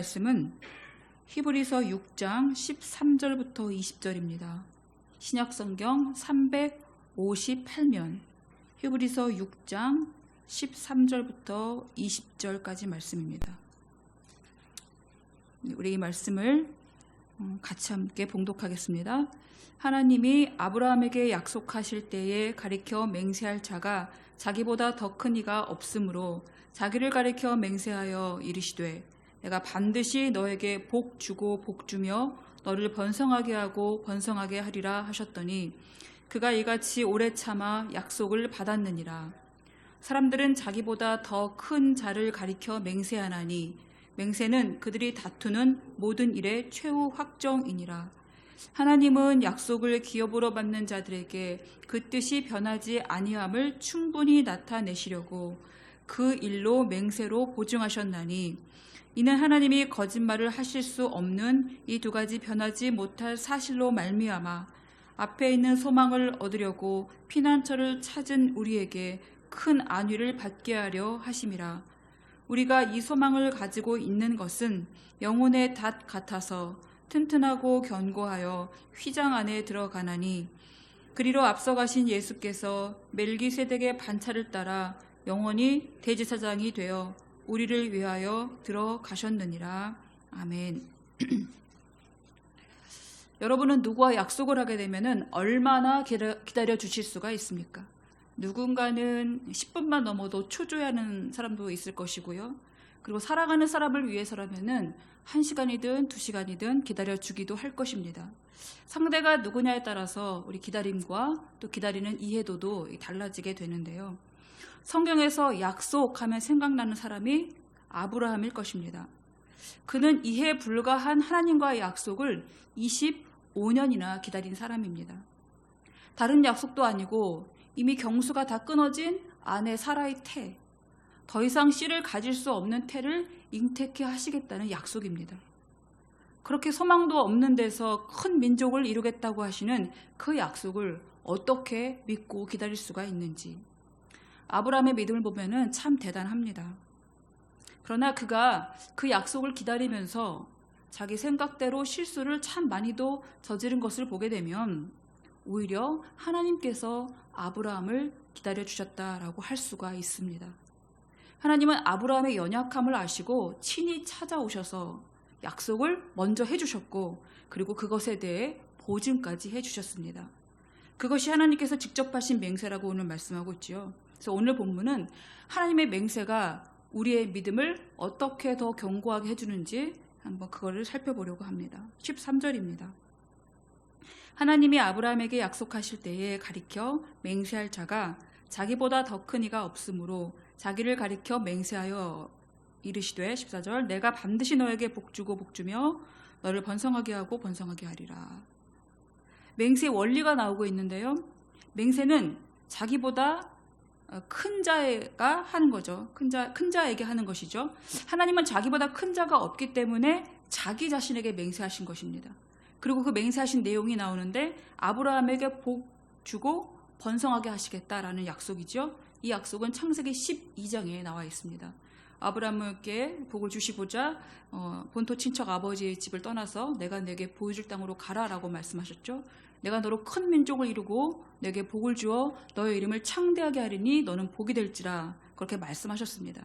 말씀은 히브리서 6장 13절부터 20절입니다. 신약성경 358면 히브리서 6장 13절부터 20절까지 말씀입니다. 우리 이 말씀을 같이 함께 봉독하겠습니다. 하나님이 아브라함에게 약속하실 때에 가리켜 맹세할 자가 자기보다 더 큰 이가 없으므로 자기를 가리켜 맹세하여 이르시되 내가 반드시 너에게 복 주고 복 주며 너를 번성하게 하고 번성하게 하리라 하셨더니 그가 이같이 오래 참아 약속을 받았느니라. 사람들은 자기보다 더 큰 자를 가리켜 맹세하나니 맹세는 그들이 다투는 모든 일의 최후 확정이니라. 하나님은 약속을 기업으로 받는 자들에게 그 뜻이 변하지 아니함을 충분히 나타내시려고 그 일로 맹세로 보증하셨나니 이는 하나님이 거짓말을 하실 수 없는 이 두 가지 변하지 못할 사실로 말미암아 앞에 있는 소망을 얻으려고 피난처를 찾은 우리에게 큰 안위를 받게 하려 하심이라. 우리가 이 소망을 가지고 있는 것은 영혼의 닷 같아서 튼튼하고 견고하여 휘장 안에 들어가나니 그리로 앞서가신 예수께서 멜기세덱의 반차를 따라 영원히 대제사장이 되어 우리를 위하여 들어가셨느니라. 아멘. 여러분은 누구와 약속을 하게 되면 얼마나 기다려 주실 수가 있습니까? 누군가는 10분만 넘어도 초조해하는 사람도 있을 것이고요. 그리고 사랑하는 사람을 위해서라면 1시간이든 2시간이든 기다려 주기도 할 것입니다. 상대가 누구냐에 따라서 우리 기다림과 또 기다리는 이해도도 달라지게 되는데요. 성경에서 약속하면 생각나는 사람이 아브라함일 것입니다. 그는 이해 불가한 하나님과의 약속을 25년이나 기다린 사람입니다. 다른 약속도 아니고 이미 경수가 다 끊어진 아내 사라의 태, 더 이상 씨를 가질 수 없는 태를 잉태케 하시겠다는 약속입니다. 그렇게 소망도 없는 데서 큰 민족을 이루겠다고 하시는 그 약속을 어떻게 믿고 기다릴 수가 있는지 아브라함의 믿음을 보면 참 대단합니다. 그러나 그가 그 약속을 기다리면서 자기 생각대로 실수를 참 많이도 저지른 것을 보게 되면 오히려 하나님께서 아브라함을 기다려 주셨다라고 할 수가 있습니다. 하나님은 아브라함의 연약함을 아시고 친히 찾아오셔서 약속을 먼저 해주셨고 그리고 그것에 대해 보증까지 해주셨습니다. 그것이 하나님께서 직접 하신 맹세라고 오늘 말씀하고 있지요. 그래서 오늘 본문은 하나님의 맹세가 우리의 믿음을 어떻게 더 견고하게 해주는지 한번 그거를 살펴보려고 합니다. 13절입니다. 하나님이 아브라함에게 약속하실 때에 가리켜 맹세할 자가 자기보다 더 큰 이가 없으므로 자기를 가리켜 맹세하여 이르시되 14절 내가 반드시 너에게 복주고 복주며 너를 번성하게 하고 번성하게 하리라. 맹세 원리가 나오고 있는데요. 맹세는 자기보다 큰 자가 하는 거죠. 큰 자에게 하는 것이죠. 하나님은 자기보다 큰 자가 없기 때문에 자기 자신에게 맹세하신 것입니다. 그리고 그 맹세하신 내용이 나오는데 아브라함에게 복 주고 번성하게 하시겠다라는 약속이죠. 이 약속은 창세기 12장에 나와 있습니다. 아브라함에게 복을 주시고자 본토 친척 아버지의 집을 떠나서 내가 내게 보여줄 땅으로 가라라고 말씀하셨죠. 내가 너로 큰 민족을 이루고 내게 복을 주어 너의 이름을 창대하게 하리니 너는 복이 될지라 그렇게 말씀하셨습니다.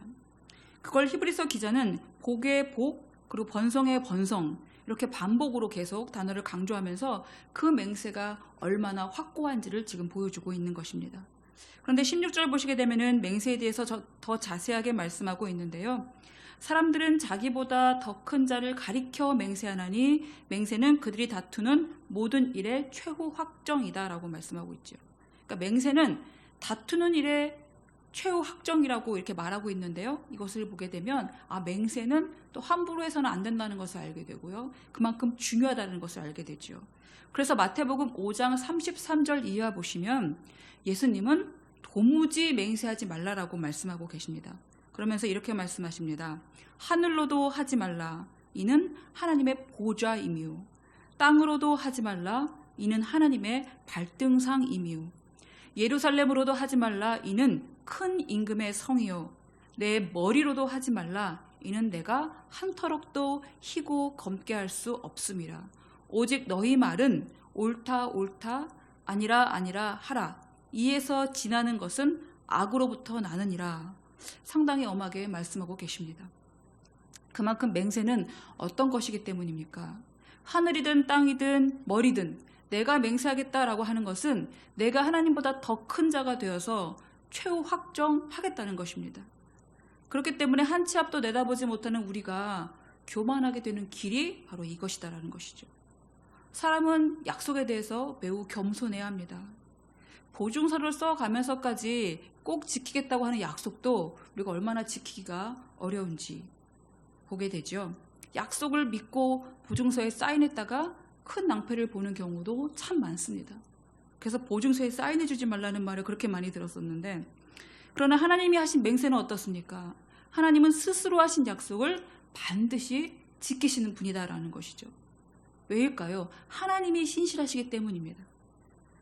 그걸 히브리서 기자는 복의 복 그리고 번성의 번성 이렇게 반복으로 계속 단어를 강조하면서 그 맹세가 얼마나 확고한지를 지금 보여주고 있는 것입니다. 그런데 16절 보시게 되면은 맹세에 대해서 더 자세하게 말씀하고 있는데요. 사람들은 자기보다 더 큰 자를 가리켜 맹세하나니 맹세는 그들이 다투는 모든 일의 최후 확정이다라고 말씀하고 있죠. 그러니까 맹세는 다투는 일의 최후 확정이라고 이렇게 말하고 있는데요. 이것을 보게 되면 맹세는 또 함부로 해서는 안 된다는 것을 알게 되고요. 그만큼 중요하다는 것을 알게 되죠. 그래서 마태복음 5장 33절 이하 보시면 예수님은 도무지 맹세하지 말라라고 말씀하고 계십니다. 그러면서 이렇게 말씀하십니다. 하늘로도 하지 말라. 이는 하나님의 보좌이미요. 땅으로도 하지 말라. 이는 하나님의 발등상이미요. 예루살렘으로도 하지 말라. 이는 큰 임금의 성이요. 내 머리로도 하지 말라. 이는 내가 한터럭도 희고 검게 할 수 없음이라. 오직 너희 말은 옳다 옳다 아니라 아니라 하라. 이에서 지나는 것은 악으로부터 나느니라. 상당히 엄하게 말씀하고 계십니다. 그만큼 맹세는 어떤 것이기 때문입니까? 하늘이든 땅이든 머리든 내가 맹세하겠다라고 하는 것은 내가 하나님보다 더 큰 자가 되어서 최후 확정하겠다는 것입니다. 그렇기 때문에 한 치 앞도 내다보지 못하는 우리가 교만하게 되는 길이 바로 이것이다라는 것이죠. 사람은 약속에 대해서 매우 겸손해야 합니다. 보증서를 써가면서까지 꼭 지키겠다고 하는 약속도 우리가 얼마나 지키기가 어려운지 보게 되죠. 약속을 믿고 보증서에 사인했다가 큰 낭패를 보는 경우도 참 많습니다. 그래서 보증서에 사인해주지 말라는 말을 그렇게 많이 들었었는데, 그러나 하나님이 하신 맹세는 어떻습니까? 하나님은 스스로 하신 약속을 반드시 지키시는 분이다라는 것이죠. 왜일까요? 하나님이 신실하시기 때문입니다.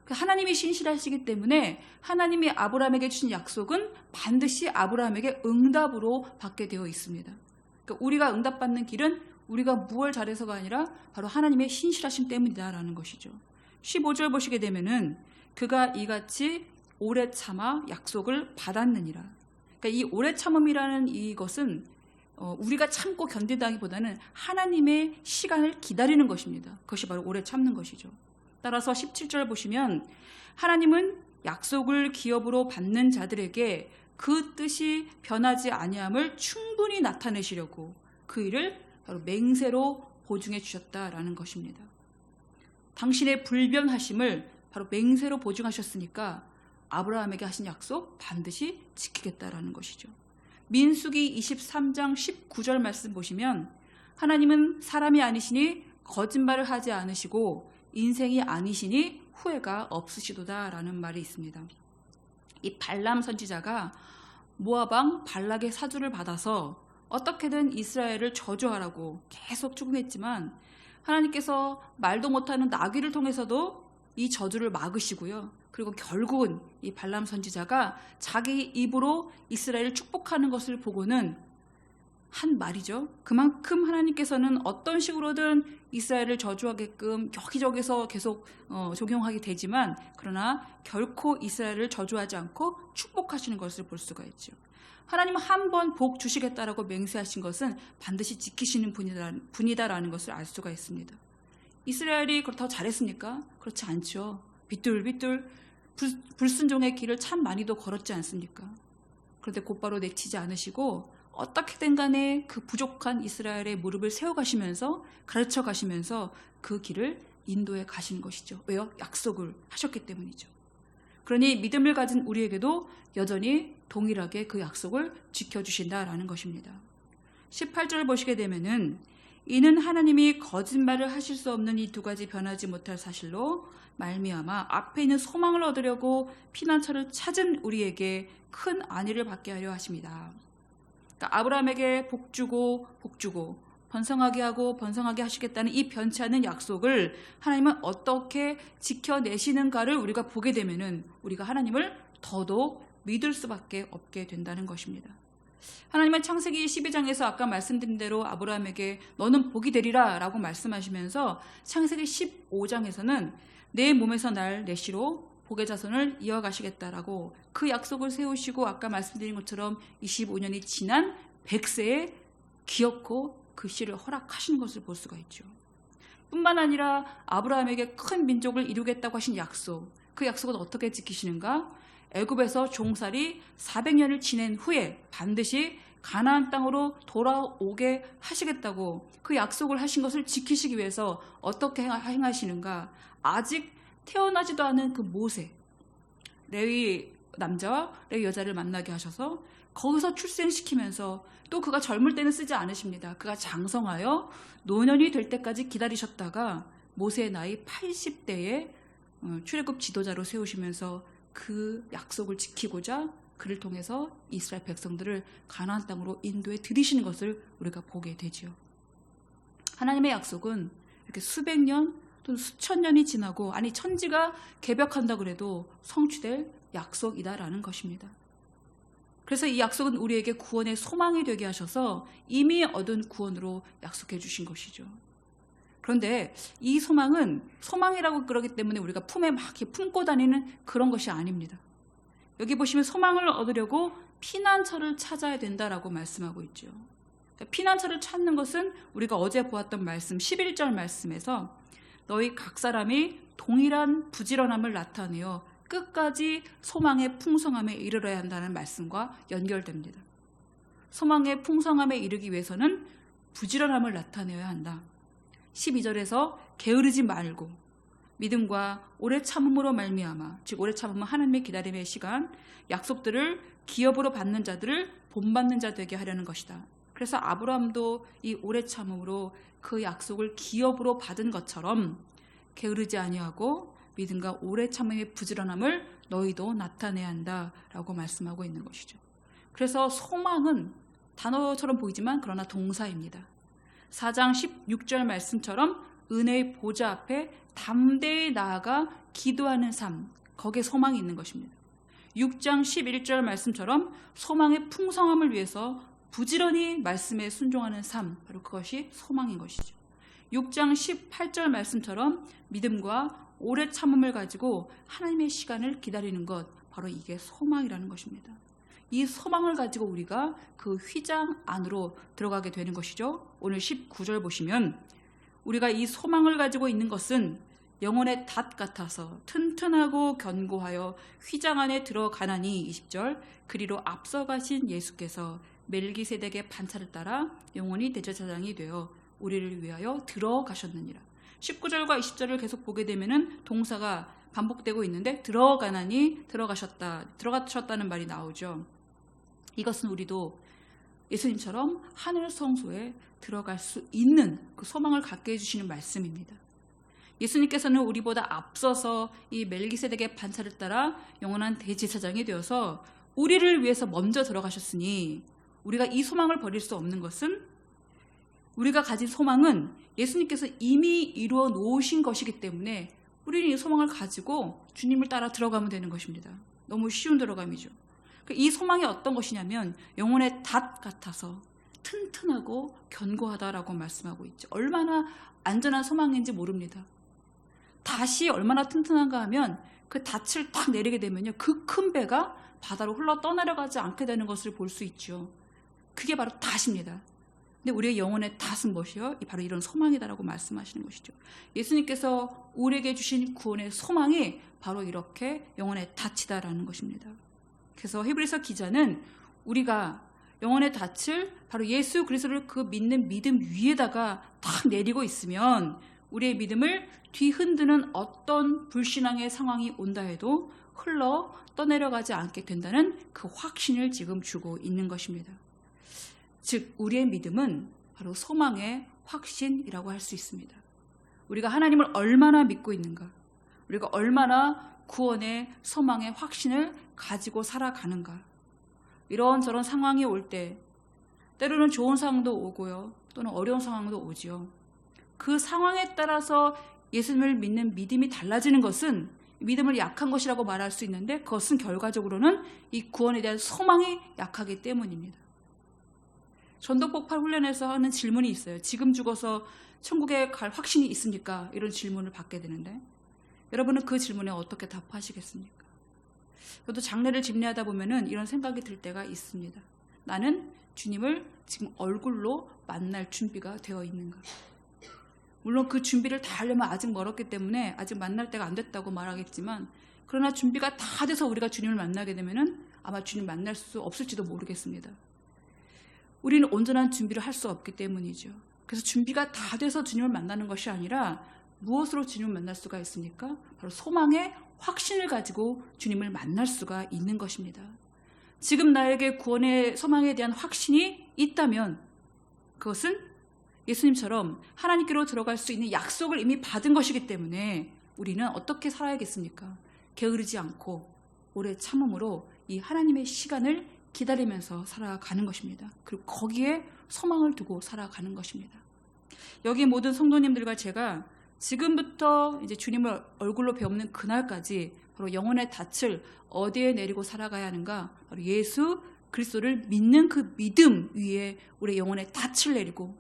하나님이 신실하시기 때문에 하나님이 아브라함에게 주신 약속은 반드시 아브라함에게 응답으로 받게 되어 있습니다. 그러니까 우리가 응답받는 길은 우리가 무엇을 잘해서가 아니라 바로 하나님의 신실하심 때문이다라는 것이죠. 15절 보시게 되면은 그가 이같이 오래 참아 약속을 받았느니라. 그러니까 이 오래 참음이라는 이것은 우리가 참고 견디다기보다는 하나님의 시간을 기다리는 것입니다. 그것이 바로 오래 참는 것이죠. 따라서 17절 보시면 하나님은 약속을 기업으로 받는 자들에게 그 뜻이 변하지 아니함을 충분히 나타내시려고 그 일을 바로 맹세로 보증해 주셨다라는 것입니다. 당신의 불변하심을 바로 맹세로 보증하셨으니까 아브라함에게 하신 약속 반드시 지키겠다라는 것이죠. 민수기 23장 19절 말씀 보시면 하나님은 사람이 아니시니 거짓말을 하지 않으시고 인생이 아니시니 후회가 없으시도다라는 말이 있습니다. 이 발람 선지자가 모압 왕 발락의 사주를 받아서 어떻게든 이스라엘을 저주하라고 계속 추궁했지만 하나님께서 말도 못하는 나귀를 통해서도 이 저주를 막으시고요. 그리고 결국은 이 발람 선지자가 자기 입으로 이스라엘을 축복하는 것을 보고는 한 말이죠. 그만큼 하나님께서는 어떤 식으로든 이스라엘을 저주하게끔 여기저기서 계속 적용하게 되지만 그러나 결코 이스라엘을 저주하지 않고 축복하시는 것을 볼 수가 있죠. 하나님은 한 번 복 주시겠다라고 맹세하신 것은 반드시 지키시는 분이다라는 것을 알 수가 있습니다. 이스라엘이 그렇다고 잘했습니까? 그렇지 않죠. 비뚤비뚤 불순종의 길을 참 많이도 걸었지 않습니까? 그런데 곧바로 내치지 않으시고 어떻게든 간에 그 부족한 이스라엘의 무릎을 세워가시면서 가르쳐 가시면서 그 길을 인도해 가시는 것이죠. 왜요? 약속을 하셨기 때문이죠. 그러니 믿음을 가진 우리에게도 여전히 동일하게 그 약속을 지켜주신다라는 것입니다. 18절 보시게 되면은 이는 하나님이 거짓말을 하실 수 없는 이 두 가지 변하지 못할 사실로 말미암아 앞에 있는 소망을 얻으려고 피난처를 찾은 우리에게 큰 안위를 받게 하려 하십니다. 그러니까 아브라함에게 복주고 번성하게 하고 번성하게 하시겠다는 이 변치 않는 약속을 하나님은 어떻게 지켜내시는가를 우리가 보게 되면은 우리가 하나님을 더더욱 믿을 수밖에 없게 된다는 것입니다. 하나님은 창세기 12장에서 아까 말씀드린 대로 아브라함에게 너는 복이 되리라 라고 말씀하시면서 창세기 15장에서는 내 몸에서 날 내시로 복의 자손을 이어가시겠다라고 그 약속을 세우시고 아까 말씀드린 것처럼 25년이 지난 100세에 기어코 그 씨를 허락하시는 것을 볼 수가 있죠. 뿐만 아니라 아브라함에게 큰 민족을 이루겠다고 하신 약속, 그 약속은 어떻게 지키시는가? 애굽에서 종살이 400년을 지낸 후에 반드시 가나안 땅으로 돌아오게 하시겠다고 그 약속을 하신 것을 지키시기 위해서 어떻게 행하시는가? 아직 태어나지도 않은 그 모세, 레위 남자와 레위 여자를 만나게 하셔서 거기서 출생시키면서 또 그가 젊을 때는 쓰지 않으십니다. 그가 장성하여 노년이 될 때까지 기다리셨다가 모세의 나이 80대에 출애굽 지도자로 세우시면서 그 약속을 지키고자 그를 통해서 이스라엘 백성들을 가나안 땅으로 인도해 들이시는 것을 우리가 보게 되죠. 하나님의 약속은 이렇게 수백 년 또는 수천 년이 지나고 아니 천지가 개벽한다 그래도 성취될 약속이다라는 것입니다. 그래서 이 약속은 우리에게 구원의 소망이 되게 하셔서 이미 얻은 구원으로 약속해 주신 것이죠. 그런데 이 소망은 소망이라고 그러기 때문에 우리가 품에 막 이렇게 품고 다니는 그런 것이 아닙니다. 여기 보시면 소망을 얻으려고 피난처를 찾아야 된다라고 말씀하고 있죠. 피난처를 찾는 것은 우리가 어제 보았던 말씀 11절 말씀에서 너희 각 사람이 동일한 부지런함을 나타내어 끝까지 소망의 풍성함에 이르러야 한다는 말씀과 연결됩니다. 소망의 풍성함에 이르기 위해서는 부지런함을 나타내야 한다. 12절에서 게으르지 말고 믿음과 오래 참음으로 말미암아, 즉 오래 참음은 하나님의 기다림의 시간, 약속들을 기업으로 받는 자들을 본받는 자 되게 하려는 것이다. 그래서 아브라함도 이 오래 참음으로 그 약속을 기업으로 받은 것처럼 게으르지 아니하고 믿음과 오래 참음의 부지런함을 너희도 나타내야 한다라고 말씀하고 있는 것이죠. 그래서 소망은 단어처럼 보이지만 그러나 동사입니다. 4장 16절 말씀처럼 은혜의 보좌 앞에 담대히 나아가 기도하는 삶, 거기에 소망이 있는 것입니다. 6장 11절 말씀처럼 소망의 풍성함을 위해서 부지런히 말씀에 순종하는 삶, 바로 그것이 소망인 것이죠. 6장 18절 말씀처럼 믿음과 오래 참음을 가지고 하나님의 시간을 기다리는 것, 바로 이게 소망이라는 것입니다. 이 소망을 가지고 우리가 그 휘장 안으로 들어가게 되는 것이죠. 오늘 19절 보시면 우리가 이 소망을 가지고 있는 것은 영혼의 닷 같아서 튼튼하고 견고하여 휘장 안에 들어가나니 20절 그리로 앞서가신 예수께서 멜기세덱의 반차를 따라 영원히 대제사장이 되어 우리를 위하여 들어가셨느니라. 19절과 20절을 계속 보게 되면은 동사가 반복되고 있는데 들어가나니 들어가셨다는 말이 나오죠. 이것은 우리도 예수님처럼 하늘 성소에 들어갈 수 있는 그 소망을 갖게 해주시는 말씀입니다. 예수님께서는 우리보다 앞서서 이 멜기세덱의 반차를 따라 영원한 대제사장이 되어서 우리를 위해서 먼저 들어가셨으니 우리가 이 소망을 버릴 수 없는 것은 우리가 가진 소망은 예수님께서 이미 이루어 놓으신 것이기 때문에 우리는 이 소망을 가지고 주님을 따라 들어가면 되는 것입니다. 너무 쉬운 들어감이죠. 이 소망이 어떤 것이냐면 영혼의 닷 같아서 튼튼하고 견고하다라고 말씀하고 있죠. 얼마나 안전한 소망인지 모릅니다. 닷이 얼마나 튼튼한가 하면 그 닷을 딱 내리게 되면요, 그 큰 배가 바다로 흘러 떠내려가지 않게 되는 것을 볼 수 있죠. 그게 바로 닷입니다. 근데 우리의 영혼의 닷은 무엇이요? 바로 이런 소망이다라고 말씀하시는 것이죠. 예수님께서 우리에게 주신 구원의 소망이 바로 이렇게 영혼의 닷이다라는 것입니다. 그래서 히브리서 기자는 우리가 영혼의 닻을 바로 예수 그리스도를 그 믿는 믿음 위에다가 딱 내리고 있으면 우리의 믿음을 뒤흔드는 어떤 불신앙의 상황이 온다 해도 흘러 떠내려가지 않게 된다는 그 확신을 지금 주고 있는 것입니다. 즉 우리의 믿음은 바로 소망의 확신이라고 할 수 있습니다. 우리가 하나님을 얼마나 믿고 있는가, 우리가 얼마나 구원의 소망의 확신을 가지고 살아가는가. 이런저런 상황이 올 때 때로는 좋은 상황도 오고요, 또는 어려운 상황도 오지요. 그 상황에 따라서 예수님을 믿는 믿음이 달라지는 것은 믿음을 약한 것이라고 말할 수 있는데 그것은 결과적으로는 이 구원에 대한 소망이 약하기 때문입니다. 전도폭발 훈련에서 하는 질문이 있어요. 지금 죽어서 천국에 갈 확신이 있습니까? 이런 질문을 받게 되는데 여러분은 그 질문에 어떻게 답하시겠습니까? 저도 장례를 집례하다 보면은 이런 생각이 들 때가 있습니다. 나는 주님을 지금 얼굴로 만날 준비가 되어 있는가? 물론 그 준비를 다 하려면 아직 멀었기 때문에 아직 만날 때가 안 됐다고 말하겠지만, 그러나 준비가 다 돼서 우리가 주님을 만나게 되면은 아마 주님 만날 수 없을지도 모르겠습니다. 우리는 온전한 준비를 할 수 없기 때문이죠. 그래서 준비가 다 돼서 주님을 만나는 것이 아니라 무엇으로 주님을 만날 수가 있습니까? 바로 소망의 확신을 가지고 주님을 만날 수가 있는 것입니다. 지금 나에게 구원의 소망에 대한 확신이 있다면 그것은 예수님처럼 하나님께로 들어갈 수 있는 약속을 이미 받은 것이기 때문에 우리는 어떻게 살아야겠습니까? 게으르지 않고 오래 참음으로 이 하나님의 시간을 기다리면서 살아가는 것입니다. 그리고 거기에 소망을 두고 살아가는 것입니다. 여기 모든 성도님들과 제가 지금부터 이제 주님을 얼굴로 뵙는 그날까지 바로 영혼의 닻을 어디에 내리고 살아가야 하는가? 바로 예수 그리스도를 믿는 그 믿음 위에 우리의 영혼의 닻을 내리고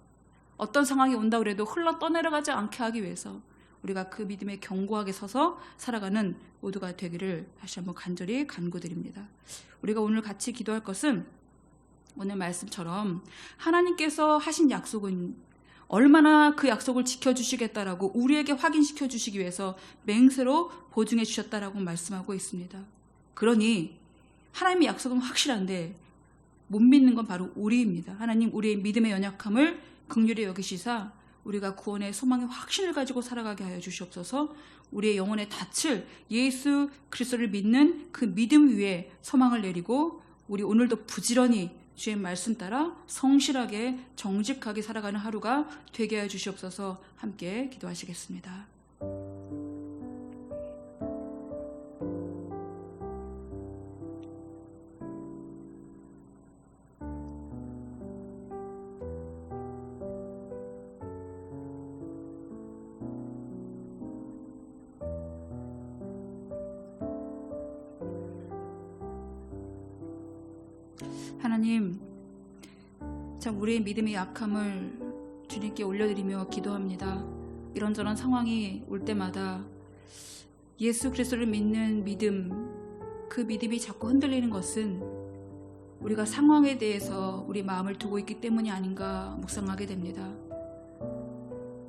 어떤 상황이 온다 그래도 흘러 떠내려가지 않게 하기 위해서 우리가 그 믿음에 견고하게 서서 살아가는 모두가 되기를 다시 한번 간절히 간구드립니다. 우리가 오늘 같이 기도할 것은 오늘 말씀처럼 하나님께서 하신 약속은 얼마나 그 약속을 지켜주시겠다라고 우리에게 확인시켜 주시기 위해서 맹세로 보증해 주셨다라고 말씀하고 있습니다. 그러니 하나님의 약속은 확실한데 못 믿는 건 바로 우리입니다. 하나님, 우리의 믿음의 연약함을 긍휼히 여기시사 우리가 구원의 소망의 확신을 가지고 살아가게 하여 주시옵소서. 우리의 영혼의 닻을 예수 그리스도를 믿는 그 믿음 위에 소망을 내리고 우리 오늘도 부지런히 주의 말씀 따라 성실하게 정직하게 살아가는 하루가 되게 하여 주시옵소서. 함께 기도하시겠습니다. 하나님, 참 우리의 믿음의 약함을 주님께 올려드리며 기도합니다. 이런저런 상황이 올 때마다 예수 그리스도를 믿는 믿음, 그 믿음이 자꾸 흔들리는 것은 우리가 상황에 대해서 우리 마음을 두고 있기 때문이 아닌가 묵상하게 됩니다.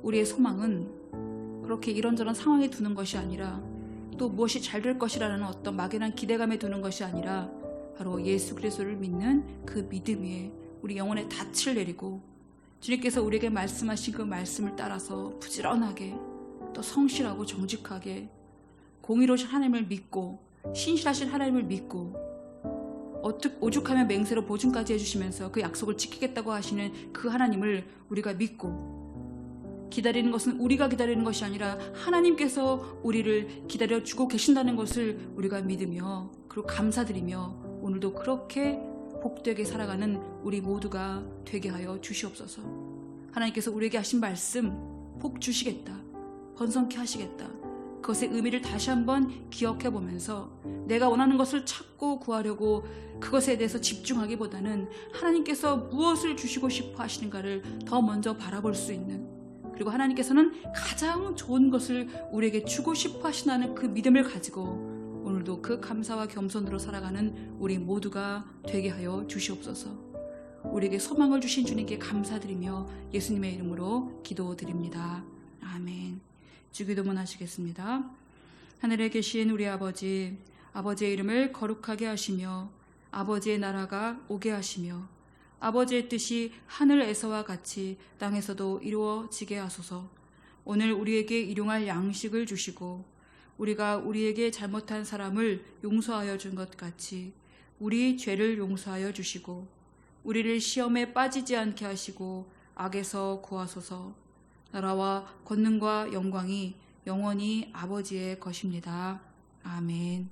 우리의 소망은 그렇게 이런저런 상황에 두는 것이 아니라 또 무엇이 잘 될 것이라는 어떤 막연한 기대감에 두는 것이 아니라 바로 예수 그리스도를 믿는 그 믿음 위에 우리 영혼의 닻을 내리고 주님께서 우리에게 말씀하신 그 말씀을 따라서 부지런하게 또 성실하고 정직하게 공의로우신 하나님을 믿고 신실하신 하나님을 믿고 오죽하면 맹세로 보증까지 해주시면서 그 약속을 지키겠다고 하시는 그 하나님을 우리가 믿고 기다리는 것은 우리가 기다리는 것이 아니라 하나님께서 우리를 기다려주고 계신다는 것을 우리가 믿으며 그리고 감사드리며 오늘도 그렇게 복되게 살아가는 우리 모두가 되게 하여 주시옵소서. 하나님께서 우리에게 하신 말씀 복 주시겠다, 번성케 하시겠다, 그것의 의미를 다시 한번 기억해 보면서 내가 원하는 것을 찾고 구하려고 그것에 대해서 집중하기보다는 하나님께서 무엇을 주시고 싶어 하시는가를 더 먼저 바라볼 수 있는, 그리고 하나님께서는 가장 좋은 것을 우리에게 주고 싶어 하시는 그 믿음을 가지고 오늘도 그 감사와 겸손으로 살아가는 우리 모두가 되게 하여 주시옵소서. 우리에게 소망을 주신 주님께 감사드리며 예수님의 이름으로 기도드립니다. 아멘. 주기도문 하시겠습니다. 하늘에 계신 우리 아버지, 아버지의 이름을 거룩하게 하시며 아버지의 나라가 오게 하시며 아버지의 뜻이 하늘에서와 같이 땅에서도 이루어지게 하소서. 오늘 우리에게 일용할 양식을 주시고 우리가 우리에게 잘못한 사람을 용서하여 준 것 같이 우리 죄를 용서하여 주시고 우리를 시험에 빠지지 않게 하시고 악에서 구하소서. 나라와 권능과 영광이 영원히 아버지의 것입니다. 아멘.